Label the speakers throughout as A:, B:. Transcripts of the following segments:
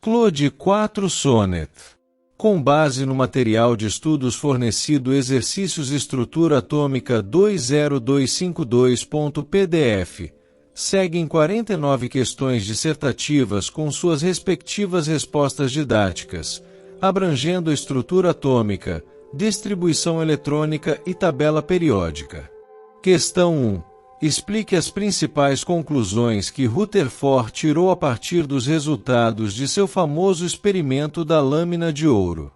A: Claude 4 Sonnet. Com base no material de estudos fornecido Exercícios Estrutura Atômica 20252.pdf, seguem 49 questões dissertativas com suas respectivas respostas didáticas, abrangendo estrutura atômica, distribuição eletrônica e tabela periódica. Questão 1. Explique as principais conclusões que Rutherford tirou a partir dos resultados de seu famoso experimento da lâmina de ouro.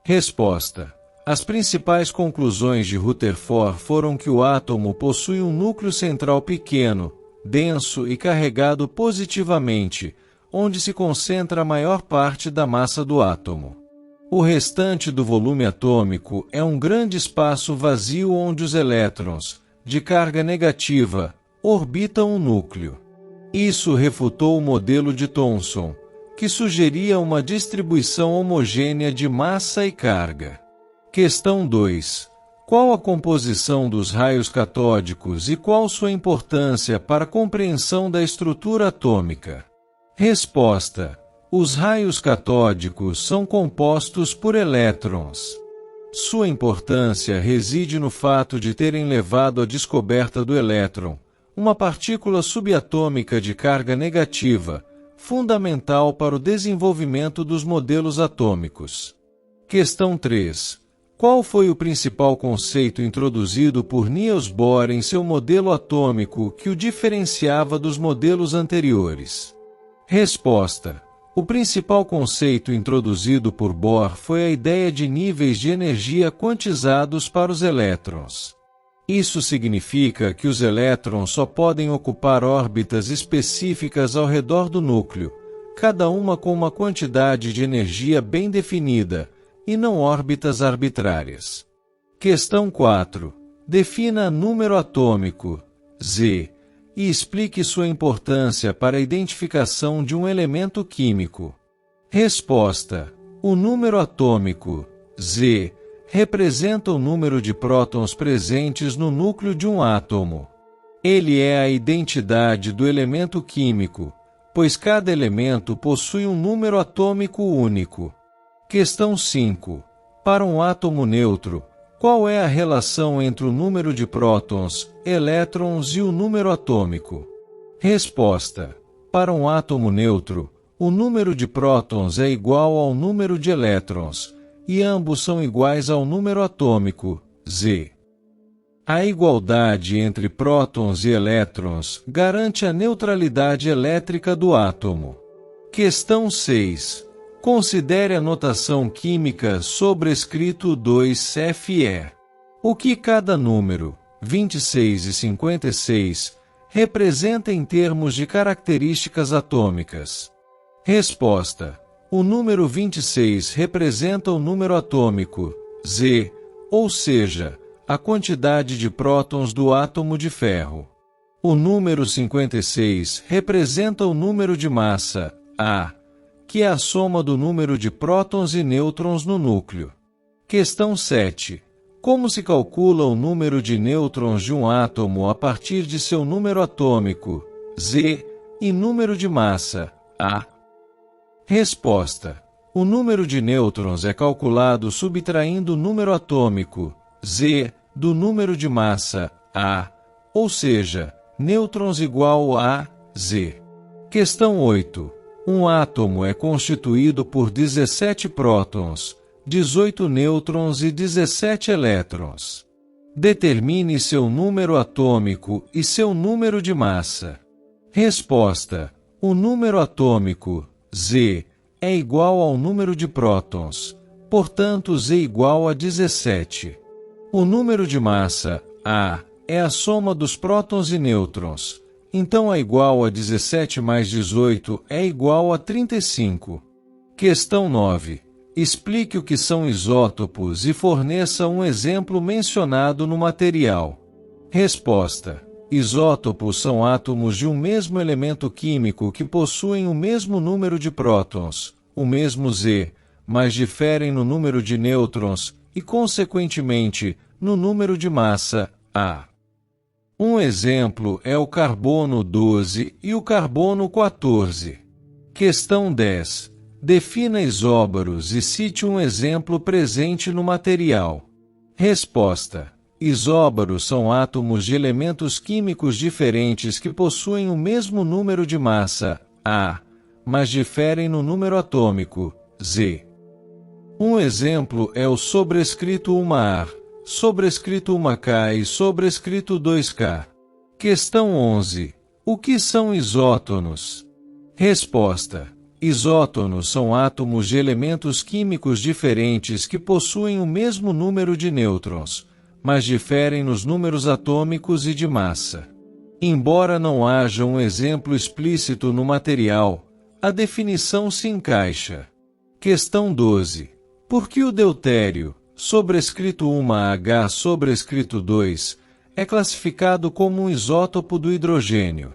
A: Resposta. As principais conclusões de Rutherford foram que o átomo possui um núcleo central pequeno, denso e carregado positivamente, onde se concentra a maior parte da massa do átomo. O restante do volume atômico é um grande espaço vazio onde os elétrons, de carga negativa, orbitam o núcleo. Isso refutou o modelo de Thomson, que sugeria uma distribuição homogênea de massa e carga. Questão 2. Qual a composição dos raios catódicos e qual sua importância para a compreensão da estrutura atômica? Resposta. Os raios catódicos são compostos por elétrons. Sua importância reside no fato de terem levado à descoberta do elétron, uma partícula subatômica de carga negativa, fundamental para o desenvolvimento dos modelos atômicos. Questão 3. Qual foi o principal conceito introduzido por Niels Bohr em seu modelo atômico que o diferenciava dos modelos anteriores? Resposta. O principal conceito introduzido por Bohr foi a ideia de níveis de energia quantizados para os elétrons. Isso significa que os elétrons só podem ocupar órbitas específicas ao redor do núcleo, cada uma com uma quantidade de energia bem definida, e não órbitas arbitrárias. Questão 4. Defina número atômico, Z, e explique sua importância para a identificação de um elemento químico. Resposta. O número atômico, Z, representa o número de prótons presentes no núcleo de um átomo. Ele é a identidade do elemento químico, pois cada elemento possui um número atômico único. Questão 5. Para um átomo neutro, qual é a relação entre o número de prótons, elétrons e o número atômico? Resposta. Para um átomo neutro, o número de prótons é igual ao número de elétrons, e ambos são iguais ao número atômico, Z. A igualdade entre prótons e elétrons garante a neutralidade elétrica do átomo. Questão 6. Considere a notação química sobrescrito 2Fe. O que cada número, 26 e 56, representa em termos de características atômicas? Resposta. O número 26 representa o número atômico, Z, ou seja, a quantidade de prótons do átomo de ferro. O número 56 representa o número de massa, A, que é a soma do número de prótons e nêutrons no núcleo. Questão 7. Como se calcula o número de nêutrons de um átomo a partir de seu número atômico, Z, e número de massa, A? Resposta. O número de nêutrons é calculado subtraindo o número atômico, Z, do número de massa, A, ou seja, nêutrons igual a Z. Questão 8. Um átomo é constituído por 17 prótons, 18 nêutrons e 17 elétrons. Determine seu número atômico e seu número de massa. Resposta. O número atômico, Z, é igual ao número de prótons, portanto Z igual a 17. O número de massa, A, é a soma dos prótons e nêutrons, então é igual a 17 mais 18 é igual a 35. Questão 9. Explique o que são isótopos e forneça um exemplo mencionado no material. Resposta. Isótopos são átomos de um mesmo elemento químico que possuem o mesmo número de prótons, o mesmo Z, mas diferem no número de nêutrons e, consequentemente, no número de massa, A. Um exemplo é o carbono 12 e o carbono 14. Questão 10. Defina isóbaros e cite um exemplo presente no material. Resposta: isóbaros são átomos de elementos químicos diferentes que possuem o mesmo número de massa, A, mas diferem no número atômico, Z. Um exemplo é o sobrescrito 1A, sobrescrito 1K e sobrescrito 2K. Questão 11. O que são isótonos? Resposta: isótonos são átomos de elementos químicos diferentes que possuem o mesmo número de nêutrons, mas diferem nos números atômicos e de massa. Embora não haja um exemplo explícito no material, a definição se encaixa. Questão 12. Por que o deutério, sobrescrito 1H sobrescrito 2, é classificado como um isótopo do hidrogênio?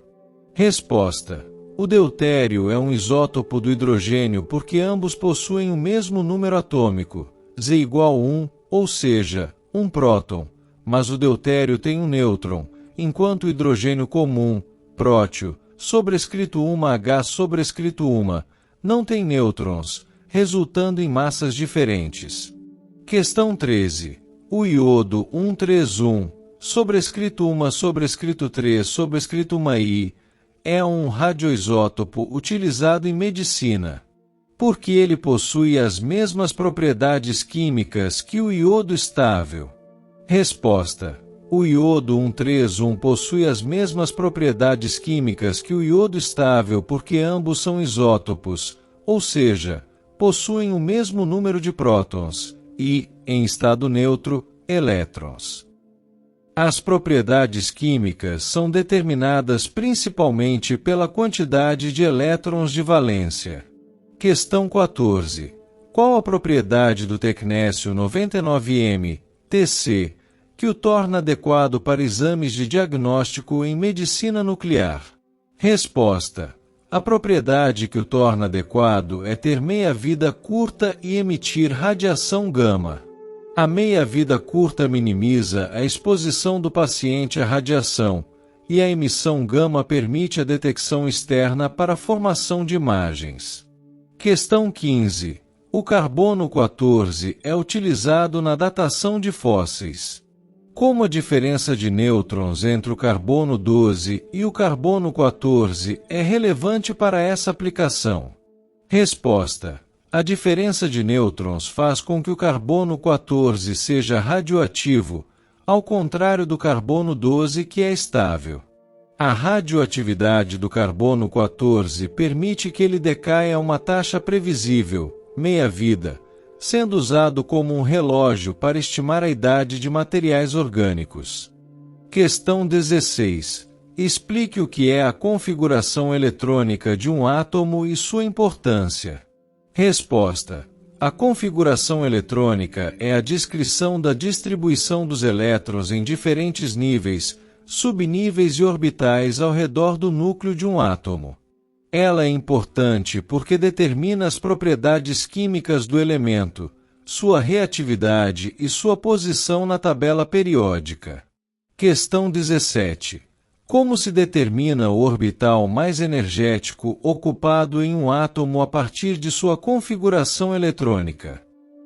A: Resposta: o deutério é um isótopo do hidrogênio porque ambos possuem o mesmo número atômico, Z igual 1, ou seja, um próton, mas o deutério tem um nêutron, enquanto o hidrogênio comum, prótio, sobrescrito 1H sobrescrito 1, não tem nêutrons, resultando em massas diferentes. Questão 13. O iodo 131, sobrescrito 1 sobrescrito 3 sobrescrito 1I, é um radioisótopo utilizado em medicina, porque ele possui as mesmas propriedades químicas que o iodo estável. Resposta: o iodo 131 possui as mesmas propriedades químicas que o iodo estável porque ambos são isótopos, ou seja, possuem o mesmo número de prótons e, em estado neutro, elétrons. As propriedades químicas são determinadas principalmente pela quantidade de elétrons de valência. Questão 14. Qual a propriedade do tecnécio 99M, Tc, que o torna adequado para exames de diagnóstico em medicina nuclear? Resposta: a propriedade que o torna adequado é ter meia-vida curta e emitir radiação gama. A meia-vida curta minimiza a exposição do paciente à radiação, e a emissão gama permite a detecção externa para a formação de imagens. Questão 15. O carbono 14 é utilizado na datação de fósseis. Como a diferença de nêutrons entre o carbono 12 e o carbono 14 é relevante para essa aplicação? Resposta: a diferença de nêutrons faz com que o carbono 14 seja radioativo, ao contrário do carbono 12 que é estável. A radioatividade do carbono 14 permite que ele decaia a uma taxa previsível, meia-vida, sendo usado como um relógio para estimar a idade de materiais orgânicos. Questão 16. Explique o que é a configuração eletrônica de um átomo e sua importância. Resposta: a configuração eletrônica é a descrição da distribuição dos elétrons em diferentes níveis, subníveis e orbitais ao redor do núcleo de um átomo. Ela é importante porque determina as propriedades químicas do elemento, sua reatividade e sua posição na tabela periódica. Questão 17. Como se determina o orbital mais energético ocupado em um átomo a partir de sua configuração eletrônica?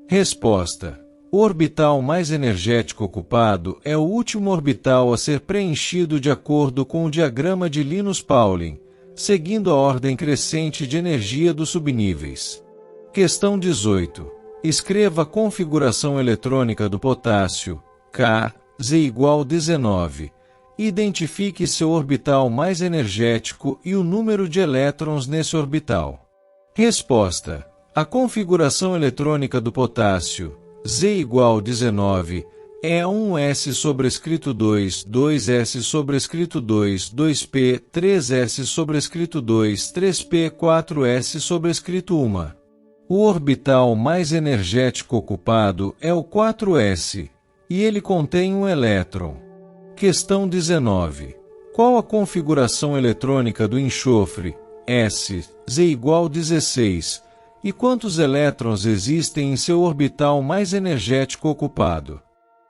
A: Resposta: o orbital mais energético ocupado é o último orbital a ser preenchido de acordo com o diagrama de Linus-Pauling, seguindo a ordem crescente de energia dos subníveis. Questão 18. Escreva a configuração eletrônica do potássio, K, Z igual 19. Identifique seu orbital mais energético e o número de elétrons nesse orbital. Resposta: a configuração eletrônica do potássio, Z igual 19, é 1s sobrescrito 2, 2s sobrescrito 2, 2p, 3s sobrescrito 2, 3p, 4s sobrescrito 1. O orbital mais energético ocupado é o 4s, e ele contém um elétron. Questão 19. Qual a configuração eletrônica do enxofre, S, Z igual 16, e quantos elétrons existem em seu orbital mais energético ocupado?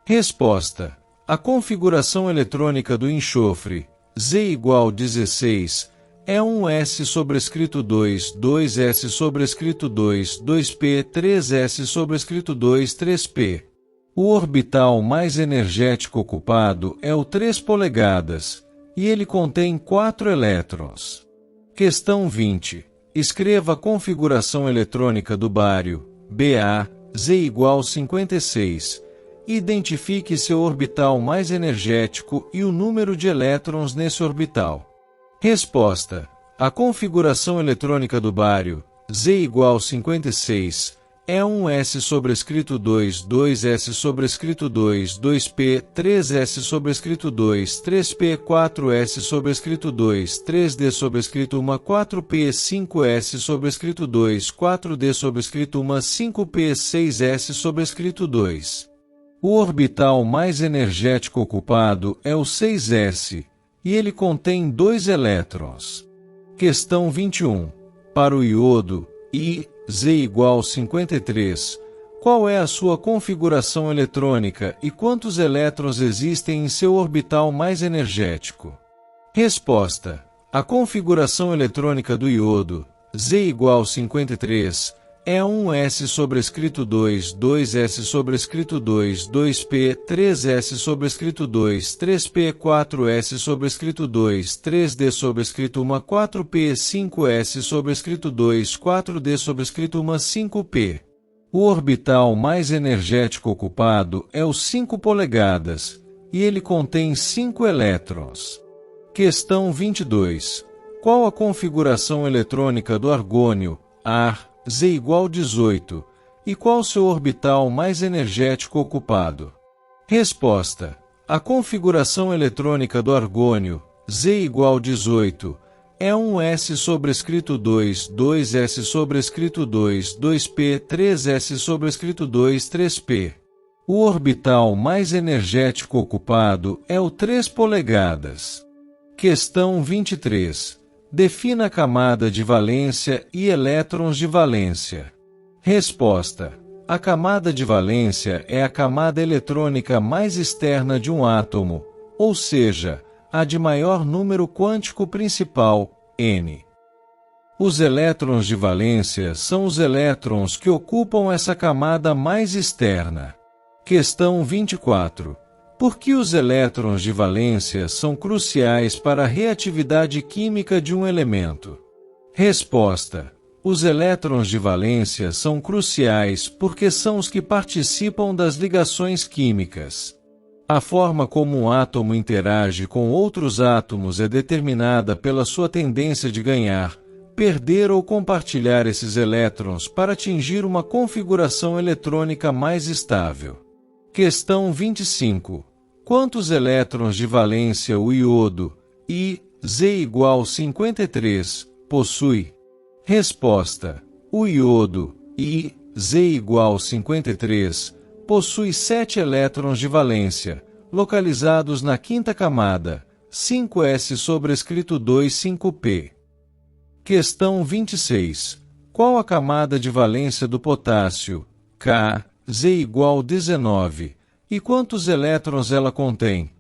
A: Resposta: a configuração eletrônica do enxofre, Z igual 16, é 1s sobrescrito 2, 2s sobrescrito 2, 2p, 3s sobrescrito 2, 3p. O orbital mais energético ocupado é o 3 polegadas, e ele contém 4 elétrons. Questão 20. Escreva a configuração eletrônica do bário, Ba, Z igual 56. Identifique seu orbital mais energético e o número de elétrons nesse orbital. Resposta. A configuração eletrônica do bário, Z igual 56, é 1s sobrescrito 2, 2s sobrescrito 2, 2p, 3s sobrescrito 2, 3p, 4s sobrescrito 2, 3d sobrescrito 1, 4p, 5s sobrescrito 2, 4d sobrescrito 1, 5p, 6s sobrescrito 2. O orbital mais energético ocupado é o 6s, e ele contém 2 elétrons. Questão 21. Para o iodo, I, Z igual 53, qual é a sua configuração eletrônica e quantos elétrons existem em seu orbital mais energético? Resposta. A configuração eletrônica do iodo, Z igual 53, é 1s sobrescrito 2, 2s sobrescrito 2, 2p, 3s sobrescrito 2, 3p, 4s sobrescrito 2, 3d sobrescrito 1, 4p, 5s sobrescrito 2, 4d sobrescrito 1, 5p. O orbital mais energético ocupado é o 5 polegadas, e ele contém 5 elétrons. Questão 22. Qual a configuração eletrônica do argônio, Ar, Z igual 18, e qual seu orbital mais energético ocupado? Resposta. A configuração eletrônica do argônio, Z igual 18, é 1s sobrescrito 2, 2s sobrescrito 2, 2p, 3s sobrescrito 2, 3p. O orbital mais energético ocupado é o 3 polegadas. Questão 23. Defina a camada de valência e elétrons de valência. Resposta. A camada de valência é a camada eletrônica mais externa de um átomo, ou seja, a de maior número quântico principal, N. Os elétrons de valência são os elétrons que ocupam essa camada mais externa. Questão 24. Por que os elétrons de valência são cruciais para a reatividade química de um elemento? Resposta. Os elétrons de valência são cruciais porque são os que participam das ligações químicas. A forma como um átomo interage com outros átomos é determinada pela sua tendência de ganhar, perder ou compartilhar esses elétrons para atingir uma configuração eletrônica mais estável. Questão 25. Quantos elétrons de valência o iodo, I, Z igual 53, possui? Resposta. O iodo, I, Z igual 53, possui 7 elétrons de valência, localizados na quinta camada, 5s sobrescrito 2, 5p. Questão 26. Qual a camada de valência do potássio, K, Z igual 19, e quantos elétrons ela contém?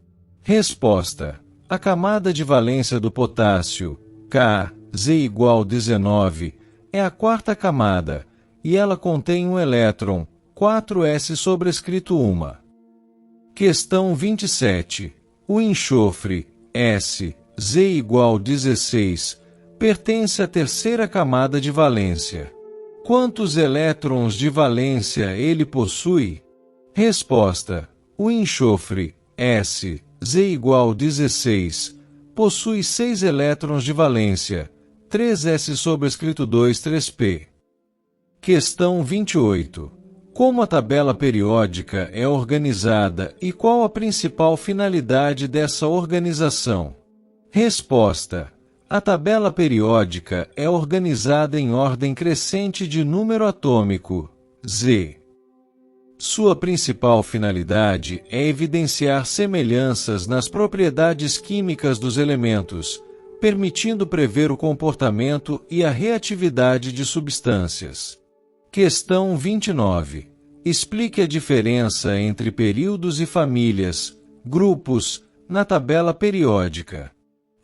A: Resposta. A camada de valência do potássio, K, Z igual 19, é a quarta camada, e ela contém um elétron, 4s sobrescrito 1. Questão 27. O enxofre, S, Z igual 16, pertence à terceira camada de valência. Quantos elétrons de valência ele possui? Resposta. O enxofre, S, Z igual 16, possui 6 elétrons de valência, 3s sobrescrito 2, 3p. Questão 28. Como a tabela periódica é organizada e qual a principal finalidade dessa organização? Resposta. A tabela periódica é organizada em ordem crescente de número atômico, Z. Sua principal finalidade é evidenciar semelhanças nas propriedades químicas dos elementos, permitindo prever o comportamento e a reatividade de substâncias. Questão 29. Explique a diferença entre períodos e famílias, grupos, na tabela periódica.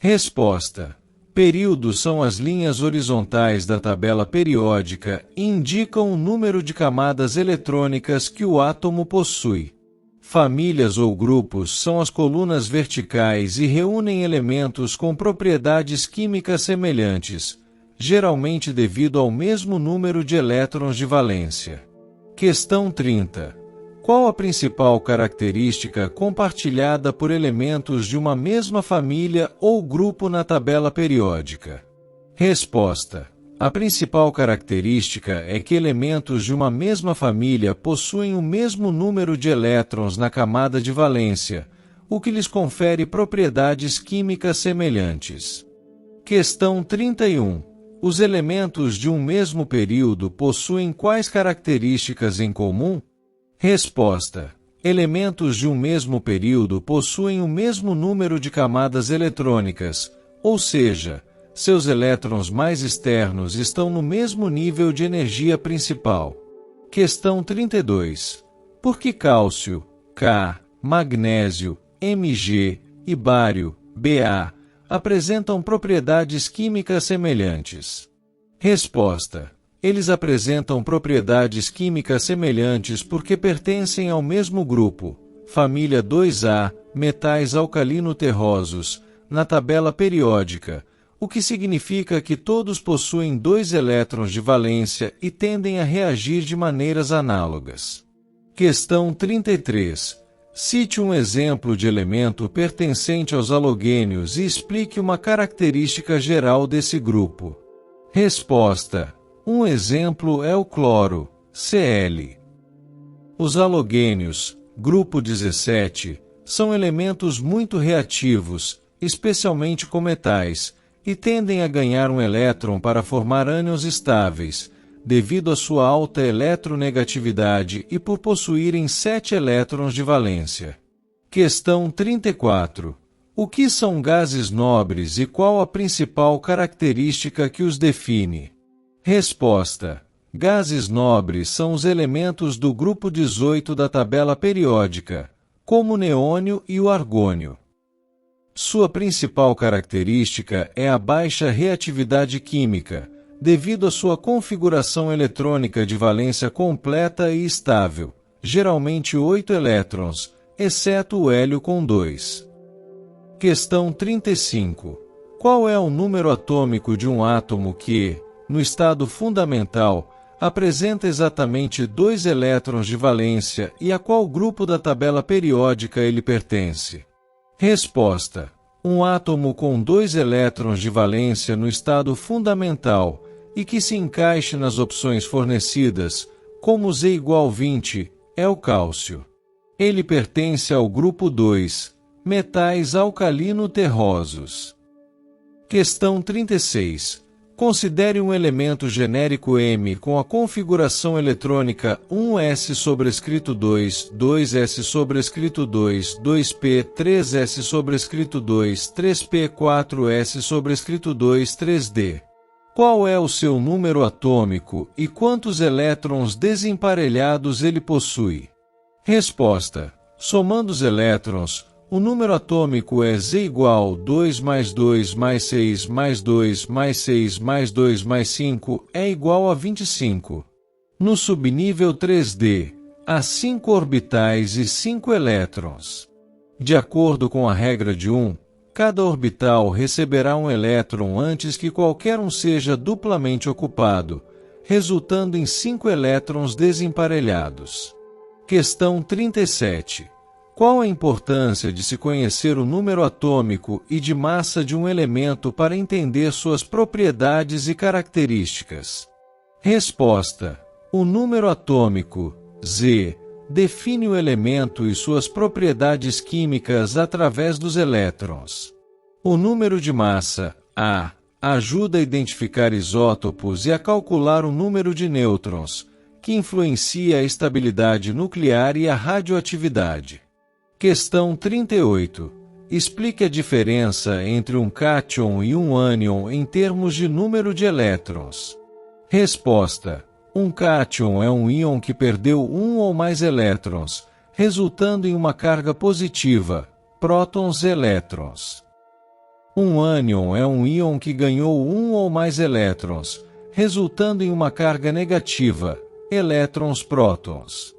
A: Resposta. Períodos são as linhas horizontais da tabela periódica e indicam o número de camadas eletrônicas que o átomo possui. Famílias ou grupos são as colunas verticais e reúnem elementos com propriedades químicas semelhantes, geralmente devido ao mesmo número de elétrons de valência. Questão 30. Qual a principal característica compartilhada por elementos de uma mesma família ou grupo na tabela periódica? Resposta. A principal característica é que elementos de uma mesma família possuem o mesmo número de elétrons na camada de valência, o que lhes confere propriedades químicas semelhantes. Questão 31. Os elementos de um mesmo período possuem quais características em comum? Resposta. Elementos de um mesmo período possuem o mesmo número de camadas eletrônicas, ou seja, seus elétrons mais externos estão no mesmo nível de energia principal. Questão 32. Por que cálcio, K, magnésio, Mg, e bário, Ba, apresentam propriedades químicas semelhantes? Resposta. Eles apresentam propriedades químicas semelhantes porque pertencem ao mesmo grupo, família 2A, metais alcalino-terrosos, na tabela periódica, o que significa que todos possuem 2 elétrons de valência e tendem a reagir de maneiras análogas. Questão 33. Cite um exemplo de elemento pertencente aos halogênios e explique uma característica geral desse grupo. Resposta. Um exemplo é o cloro, Cl. Os halogênios, grupo 17, são elementos muito reativos, especialmente com metais, e tendem a ganhar um elétron para formar ânions estáveis, devido à sua alta eletronegatividade e por possuírem 7 elétrons de valência. Questão 34. O que são gases nobres e qual a principal característica que os define? Resposta. Gases nobres são os elementos do grupo 18 da tabela periódica, como o neônio e o argônio. Sua principal característica é a baixa reatividade química, devido à sua configuração eletrônica de valência completa e estável, geralmente 8 elétrons, exceto o hélio com 2. Questão 35. Qual é o número atômico de um átomo que, no estado fundamental, apresenta exatamente 2 elétrons de valência e a qual grupo da tabela periódica ele pertence? Resposta. Um átomo com 2 elétrons de valência no estado fundamental e que se encaixe nas opções fornecidas, como Z igual 20, é o cálcio. Ele pertence ao grupo 2, metais alcalino-terrosos. Questão 36. Considere um elemento genérico M com a configuração eletrônica 1s sobrescrito 2, 2s sobrescrito 2, 2p, 3s sobrescrito 2, 3p, 4s sobrescrito 2, 3d. Qual é o seu número atômico e quantos elétrons desemparelhados ele possui? Resposta. Somando os elétrons, o número atômico é Z igual 2 mais 2 mais 6 mais 2 mais 6 mais 2 mais 5 é igual a 25. No subnível 3D, há 5 orbitais e 5 elétrons. De acordo com a regra de 1, cada orbital receberá um elétron antes que qualquer um seja duplamente ocupado, resultando em 5 elétrons desemparelhados. Questão 37. Qual a importância de se conhecer o número atômico e de massa de um elemento para entender suas propriedades e características? Resposta. O número atômico, Z, define o elemento e suas propriedades químicas através dos elétrons. O número de massa, A, ajuda a identificar isótopos e a calcular o número de nêutrons, que influencia a estabilidade nuclear e a radioatividade. Questão 38. Explique a diferença entre um cátion e um ânion em termos de número de elétrons. Resposta. Um cátion é um íon que perdeu um ou mais elétrons, resultando em uma carga positiva, prótons e elétrons. Um ânion é um íon que ganhou um ou mais elétrons, resultando em uma carga negativa, elétrons-prótons.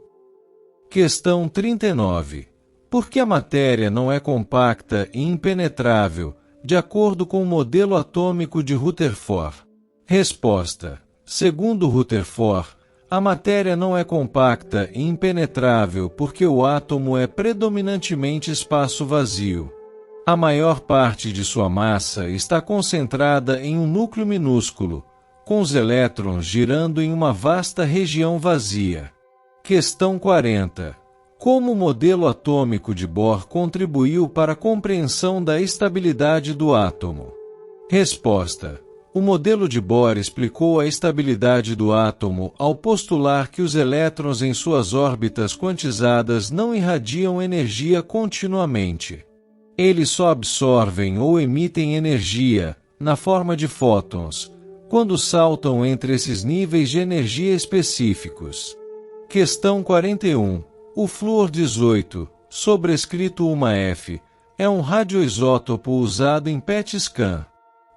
A: Questão 39. Por que a matéria não é compacta e impenetrável, de acordo com o modelo atômico de Rutherford? Resposta. Segundo Rutherford, a matéria não é compacta e impenetrável porque o átomo é predominantemente espaço vazio. A maior parte de sua massa está concentrada em um núcleo minúsculo, com os elétrons girando em uma vasta região vazia. Questão 40. Como o modelo atômico de Bohr contribuiu para a compreensão da estabilidade do átomo? Resposta. O modelo de Bohr explicou a estabilidade do átomo ao postular que os elétrons em suas órbitas quantizadas não irradiam energia continuamente. Eles só absorvem ou emitem energia, na forma de fótons, quando saltam entre esses níveis de energia específicos. Questão 41. O flúor 18, sobrescrito 1F, é um radioisótopo usado em PET scan,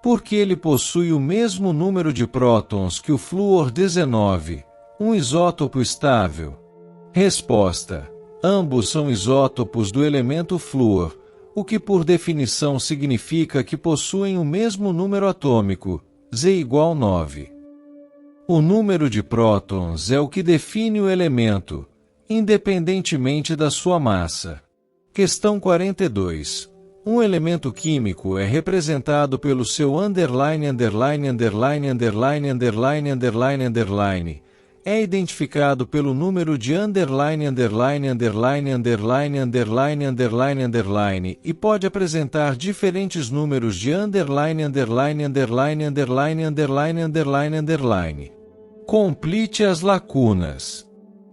A: porque ele possui o mesmo número de prótons que o flúor 19, um isótopo estável. Resposta. Ambos são isótopos do elemento flúor, o que por definição significa que possuem o mesmo número atômico, Z igual 9. O número de prótons é o que define o elemento, independentemente da sua massa. Questão 42. Um elemento químico é representado pelo seu underline, underline, underline, underline, underline, underline, underline. É identificado pelo número de underline, underline, underline, underline, underline, underline, underline e pode apresentar diferentes números de underline, underline, underline, underline, underline, underline, underline. Complete as lacunas.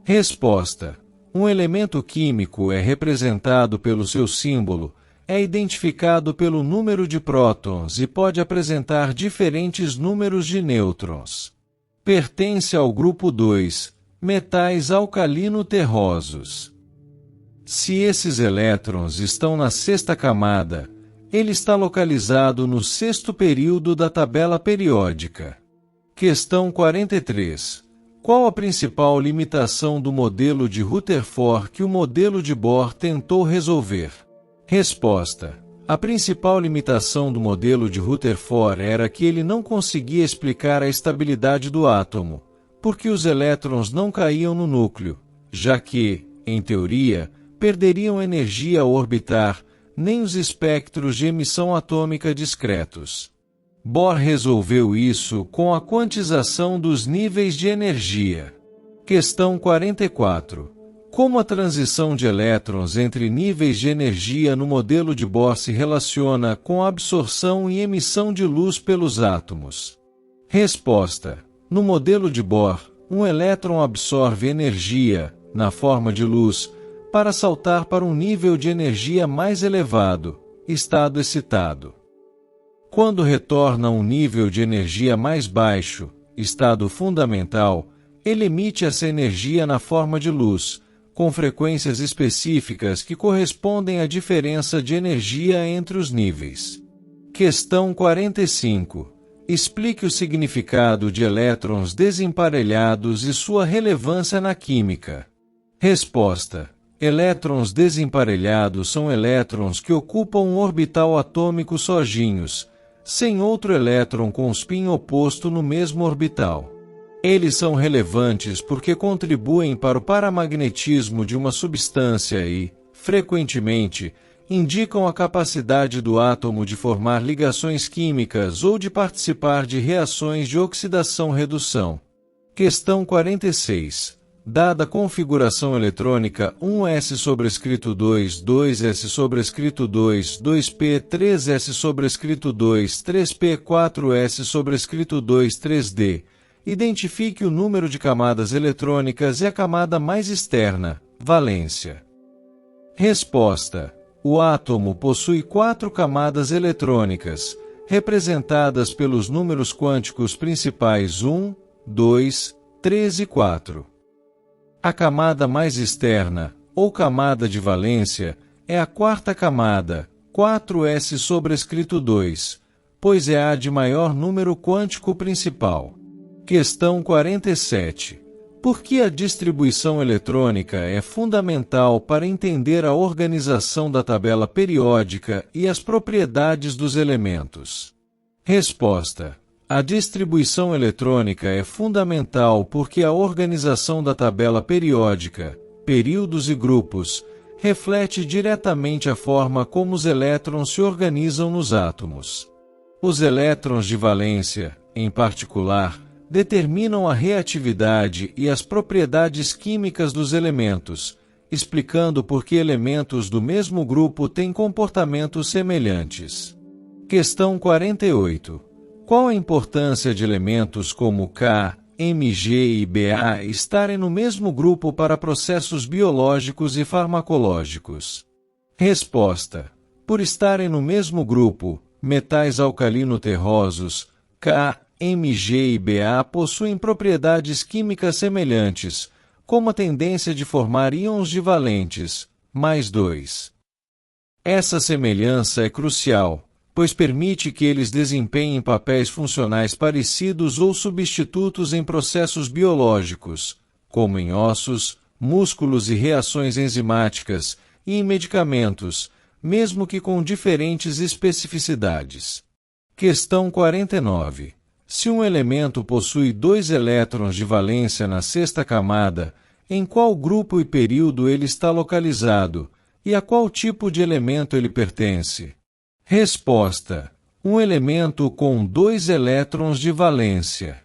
A: Resposta. Um elemento químico é representado pelo seu símbolo, é identificado pelo número de prótons e pode apresentar diferentes números de nêutrons. Pertence ao grupo 2, metais alcalino-terrosos. Se esses elétrons estão na sexta camada, ele está localizado no sexto período da tabela periódica. Questão 43. Qual a principal limitação do modelo de Rutherford que o modelo de Bohr tentou resolver? Resposta. A principal limitação do modelo de Rutherford era que ele não conseguia explicar a estabilidade do átomo, porque os elétrons não caíam no núcleo, já que, em teoria, perderiam energia ao orbitar, nem os espectros de emissão atômica discretos. Bohr resolveu isso com a quantização dos níveis de energia. Questão 44. Como a transição de elétrons entre níveis de energia no modelo de Bohr se relaciona com a absorção e emissão de luz pelos átomos? Resposta. No modelo de Bohr, um elétron absorve energia, na forma de luz, para saltar para um nível de energia mais elevado, estado excitado. Quando retorna a um nível de energia mais baixo, estado fundamental, ele emite essa energia na forma de luz, com frequências específicas que correspondem à diferença de energia entre os níveis. Questão 45. Explique o significado de elétrons desemparelhados e sua relevância na química. Resposta. Elétrons desemparelhados são elétrons que ocupam um orbital atômico sozinhos, sem outro elétron com spin oposto no mesmo orbital. Eles são relevantes porque contribuem para o paramagnetismo de uma substância e, frequentemente, indicam a capacidade do átomo de formar ligações químicas ou de participar de reações de oxidação-redução. Questão 46. Dada a configuração eletrônica 1s sobrescrito 2, 2s sobrescrito 2, 2p, 3s sobrescrito 2, 3p, 4s sobrescrito 2, 3d, identifique o número de camadas eletrônicas e a camada mais externa, valência. Resposta. O átomo possui 4 camadas eletrônicas, representadas pelos números quânticos principais 1, 2, 3 e 4. A camada mais externa, ou camada de valência, é a quarta camada, 4s sobrescrito 2, pois é a de maior número quântico principal. Questão 47. Por que a distribuição eletrônica é fundamental para entender a organização da tabela periódica e as propriedades dos elementos? Resposta. A distribuição eletrônica é fundamental porque a organização da tabela periódica, períodos e grupos, reflete diretamente a forma como os elétrons se organizam nos átomos. Os elétrons de valência, em particular, determinam a reatividade e as propriedades químicas dos elementos, explicando por que elementos do mesmo grupo têm comportamentos semelhantes. Questão 48. Qual a importância de elementos como K, Mg e Ba estarem no mesmo grupo para processos biológicos e farmacológicos? Resposta. Por estarem no mesmo grupo, metais alcalino-terrosos, K, Mg e Ba possuem propriedades químicas semelhantes, como a tendência de formar íons divalentes, +2. Essa semelhança é crucial, pois permite que eles desempenhem papéis funcionais parecidos ou substitutos em processos biológicos, como em ossos, músculos e reações enzimáticas, e em medicamentos, mesmo que com diferentes especificidades. Questão 49. Se um elemento possui 2 elétrons de valência na sexta camada, em qual grupo e período ele está localizado, e a qual tipo de elemento ele pertence? Resposta. Um elemento com 2 elétrons de valência.